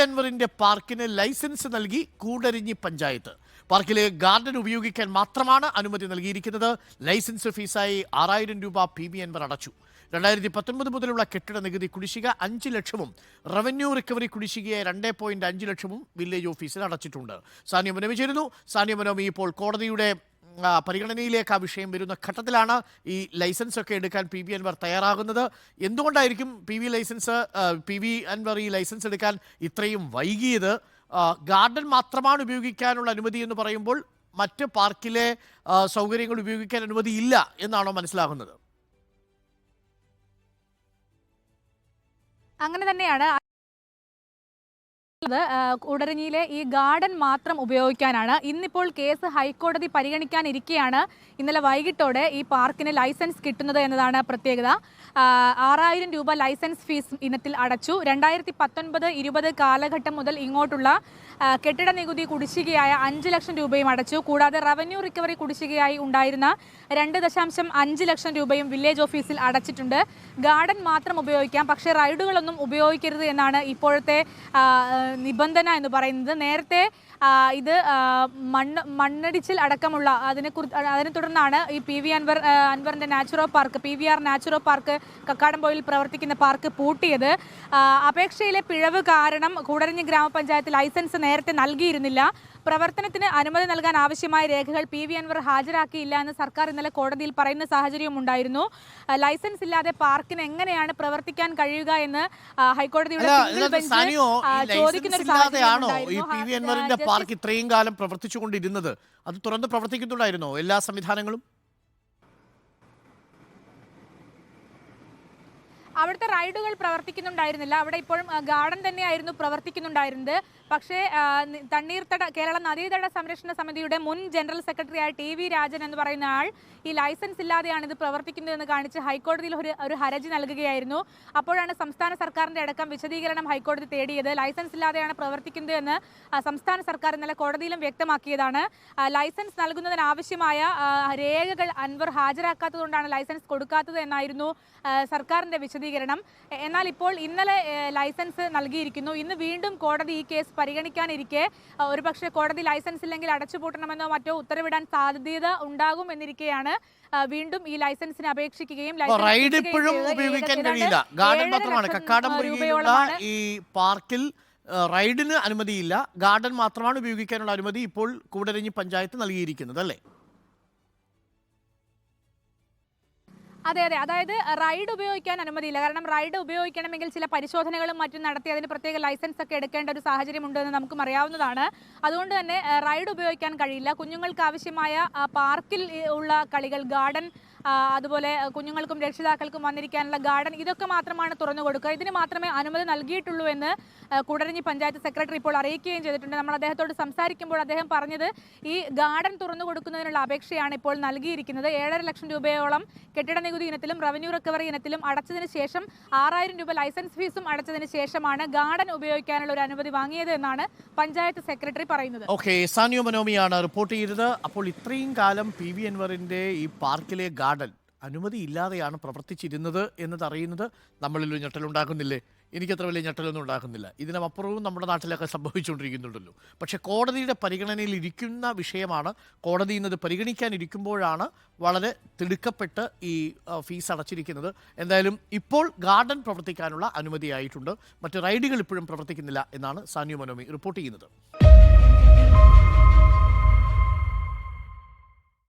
അൻവറിന്റെ പാർക്കിന് ലൈസൻസ് നൽകി കൂടരഞ്ഞി പഞ്ചായത്ത്. പാർക്കിലെ ഗാർഡൻ ഉപയോഗിക്കാൻ മാത്രമാണ് അനുമതി നൽകിയിരിക്കുന്നത്. ലൈസൻസ് ഫീസായി 6000 രൂപ PV അൻവർ അടച്ചു. 2019 മുതലുള്ള കെട്ടിട നികുതി കുടിശ്ശിക 5 ലക്ഷവും റവന്യൂ റിക്കവറി കുടിശ്ശികയായ 2.5 ലക്ഷവും വില്ലേജ് ഓഫീസിൽ അടച്ചിട്ടുണ്ട്. സാനിയ മനോമി ചേരുന്നു. സാനിയ മനോമി, ഇപ്പോൾ കോടതിയുടെ പരിഗണനയിലേക്ക് ആ വിഷയം വരുന്ന ഘട്ടത്തിലാണ് ഈ ലൈസൻസ് ഒക്കെ എടുക്കാൻ PV അൻവർ തയ്യാറാകുന്നത്. എന്തുകൊണ്ടായിരിക്കും PV അൻവർ ഈ ലൈസൻസ് എടുക്കാൻ ഇത്രയും വൈകിയത്? ഗാർഡൻ മാത്രമാണ് ഉപയോഗിക്കാനുള്ള അനുമതി എന്ന് പറയുമ്പോൾ മറ്റ് പാർക്കിലെ സൗകര്യങ്ങൾ ഉപയോഗിക്കാൻ അനുമതി ഇല്ല എന്നാണോ മനസ്സിലാകുന്നത്? അങ്ങനെ തന്നെയാണ്. കൂടരഞ്ഞിയിലെ ഈ ഗാർഡൻ മാത്രം ഉപയോഗിക്കാനാണ്. ഇന്നിപ്പോൾ കേസ് ഹൈക്കോടതി പരിഗണിക്കാനിരിക്കെയാണ് ഇന്നലെ വൈകിട്ടോടെ ഈ പാർക്കിന് ലൈസൻസ് കിട്ടുന്നത് എന്നതാണ് പ്രത്യേകത. 6000 രൂപ ലൈസൻസ് ഫീസ് ഇനത്തിൽ അടച്ചു. 2019-20 കാലഘട്ടം മുതൽ ഇങ്ങോട്ടുള്ള കെട്ടിട നികുതി കുടിശ്ശികയായ 5 ലക്ഷം രൂപയും അടച്ചു. കൂടാതെ റവന്യൂ റിക്കവറി കുടിശ്ശികയായി ഉണ്ടായിരുന്ന 2.5 ലക്ഷം രൂപയും വില്ലേജ് ഓഫീസിൽ അടച്ചിട്ടുണ്ട്. ഗാർഡൻ മാത്രം ഉപയോഗിക്കാം, പക്ഷേ റൈഡുകളൊന്നും ഉപയോഗിക്കരുത് എന്നാണ് ഇപ്പോഴത്തെ നിബന്ധന എന്ന് പറയുന്നത്. നേരത്തെ ഇത് മണ്ണടിച്ചിൽ അടക്കമുള്ള അതിനെ തുടർന്നാണ് ഈ അൻവറിന്റെ നാച്ചുറോ പാർക്ക്, PVR നാച്ചുറോ പാർക്ക് കക്കാടംപൊയിൽ പ്രവർത്തിക്കുന്ന പാർക്ക് പൂട്ടിയത്. അപേക്ഷയിലെ പിഴവ് കാരണം കൂടരഞ്ഞി ഗ്രാമപഞ്ചായത്ത് ലൈസൻസ് നേരത്തെ നൽകിയിരുന്നില്ല. പ്രവർത്തനത്തിന് അനുമതി നൽകാൻ ആവശ്യമായ രേഖകൾ PV അൻവർ ഹാജരാക്കിയില്ല എന്ന് സർക്കാർ ഇന്നലെ കോടതിയിൽ പറയുന്ന സാഹചര്യവും ഉണ്ടായിരുന്നു. ലൈസൻസ് ഇല്ലാതെ പാർക്കിന് എങ്ങനെയാണ് പ്രവർത്തിക്കാൻ കഴിയുക എന്ന് ഹൈക്കോടതിയുടെ ചോദിക്കുന്ന ഒരു സാഹചര്യം. പാർക്ക് ഇത്രയും കാലം പ്രവർത്തിച്ചുകൊണ്ടിരുന്നത് അത് തുറന്ന് പ്രവർത്തിക്കുന്നുണ്ടായിരുന്നോ എല്ലാ സംവിധാനങ്ങളും? അവിടുത്തെ റൈഡുകൾ പ്രവർത്തിക്കുന്നുണ്ടായിരുന്നില്ല. അവിടെ ഇപ്പോഴും ഗാർഡൻ തന്നെയായിരുന്നു പ്രവർത്തിക്കുന്നുണ്ടായിരുന്നത്. പക്ഷേ കേരള നദീതട സംരക്ഷണ സമിതിയുടെ മുൻ ജനറൽ സെക്രട്ടറിയായ TV രാജൻ എന്ന് പറയുന്ന ആൾ ഈ ലൈസൻസ് ഇല്ലാതെയാണ് ഇത് പ്രവർത്തിക്കുന്നതെന്ന് കാണിച്ച് ഹൈക്കോടതിയിൽ ഒരു ഹർജി നൽകുകയായിരുന്നു. അപ്പോഴാണ് സംസ്ഥാന സർക്കാരിന്റെ അടക്കം വിശദീകരണം ഹൈക്കോടതി തേടിയത്. ലൈസൻസ് ഇല്ലാതെയാണ് പ്രവർത്തിക്കുന്നതെന്ന് സംസ്ഥാന സർക്കാർ ഇന്നലെ കോടതിയിലും വ്യക്തമാക്കിയതാണ്. ലൈസൻസ് നൽകുന്നതിനാവശ്യമായ രേഖകൾ അൻവർ ഹാജരാക്കാത്തതുകൊണ്ടാണ് ലൈസൻസ് കൊടുക്കാത്തത് എന്നായിരുന്നു സർക്കാരിന്റെ വിശദീകരണം. എന്നാൽ ഇപ്പോൾ ഇന്നലെ ലൈസൻസ് നൽകിയിരിക്കുന്നു. ഇന്ന് വീണ്ടും കോടതി ഈ കേസ് പരിഗണിക്കാനിരിക്കെ ഒരുപക്ഷെ കോടതി ലൈസൻസ് ഇല്ലെങ്കിൽ അടച്ചുപൂട്ടണമെന്നോ മറ്റോ ഉത്തരവിടാൻ സാധ്യത ഉണ്ടാകും എന്നിരിക്കെയാണ് വീണ്ടും ഈ ലൈസൻസിന് അപേക്ഷിക്കുകയും റൈഡ് ഇപ്പോഴും ഉപയോഗിക്കാൻ കഴിയില്ല. ഗാർഡൻ മാത്രമാണ്. കക്കാടംപൊയിലുള്ള ഈ പാർക്കിൽ റൈഡിന് അനുമതിയില്ല. ഗാർഡൻ മാത്രമാണ് ഉപയോഗിക്കാനുള്ള അനുമതി ഇപ്പോൾ കൂടരഞ്ഞി പഞ്ചായത്ത് നൽകിയിരിക്കുന്നത്, അല്ലേ? അതെ, അതായത് റൈഡ് ഉപയോഗിക്കാൻ അനുമതിയില്ല. കാരണം റൈഡ് ഉപയോഗിക്കണമെങ്കിൽ ചില പരിശോധനകളും മറ്റും നടത്തി അതിന് പ്രത്യേക ലൈസൻസ് ഒക്കെ എടുക്കേണ്ട ഒരു സാഹചര്യം ഉണ്ടെന്ന് നമുക്കും അറിയാവുന്നതാണ്. അതുകൊണ്ട് തന്നെ റൈഡ് ഉപയോഗിക്കാൻ കഴിയില്ല. കുഞ്ഞുങ്ങൾക്ക് ആവശ്യമായ പാർക്കിൽ ഉള്ള കളികൾ, ഗാർഡൻ, അതുപോലെ കുഞ്ഞുങ്ങൾക്കും രക്ഷിതാക്കൾക്കും വന്നിരിക്കാനുള്ള ഗാർഡൻ, ഇതൊക്കെ മാത്രമാണ് തുറന്നു കൊടുക്കുക. ഇതിന് മാത്രമേ അനുമതി നൽകിയിട്ടുള്ളൂ എന്ന് കൂടരഞ്ഞി പഞ്ചായത്ത് സെക്രട്ടറി ഇപ്പോൾ അറിയിക്കുകയും ചെയ്തിട്ടുണ്ട്. നമ്മൾ അദ്ദേഹത്തോട് സംസാരിക്കുമ്പോൾ അദ്ദേഹം പറഞ്ഞത് ഈ ഗാർഡൻ തുറന്നു കൊടുക്കുന്നതിനുള്ള അപേക്ഷയാണ് ഇപ്പോൾ നൽകിയിരിക്കുന്നത്. 7.5 ലക്ഷം രൂപയോളം കെട്ടിട നികുതി ഇനത്തിലും റവന്യൂ റിക്കവറി ഇനത്തിലും അടച്ചതിന് ശേഷം 6000 രൂപ ലൈസൻസ് ഫീസും അടച്ചതിന് ശേഷമാണ് ഗാർഡൻ ഉപയോഗിക്കാനുള്ള ഒരു അനുമതി വാങ്ങിയത് എന്നാണ് പഞ്ചായത്ത് സെക്രട്ടറി പറയുന്നത്. സാനിയ മനോമിയാണ് റിപ്പോർട്ട് ചെയ്തത്. അപ്പോൾ ഇത്രയും കാലം PV അൻവറിന്റെ ഈ പാർക്കിലെ ഗാർഡൻ അനുമതി ഇല്ലാതെയാണ് പ്രവർത്തിച്ചിരുന്നത് എന്നതറിയുന്നത് നമ്മളിൽ ഞെട്ടലുണ്ടാക്കുന്നില്ലേ? എനിക്കത്ര വലിയ ഞെട്ടലൊന്നും ഉണ്ടാക്കുന്നില്ല. ഇതിനപ്പുറവും നമ്മുടെ നാട്ടിലൊക്കെ സംഭവിച്ചുകൊണ്ടിരിക്കുന്നുണ്ടല്ലോ. പക്ഷേ കോടതിയുടെ പരിഗണനയിൽ ഇരിക്കുന്ന വിഷയമാണ്. കോടതി ഇന്നത് പരിഗണിക്കാനിരിക്കുമ്പോഴാണ് വളരെ തിടുക്കപ്പെട്ട് ഈ ഫീസ് അടച്ചിരിക്കുന്നത്. എന്തായാലും ഇപ്പോൾ ഗാർഡൻ പ്രവർത്തിക്കാനുള്ള അനുമതിയായിട്ടുണ്ട്. മറ്റ് റൈഡുകൾ ഇപ്പോഴും പ്രവർത്തിക്കുന്നില്ല എന്നാണ് സാനിയ മനോമി റിപ്പോർട്ട് ചെയ്യുന്നത്.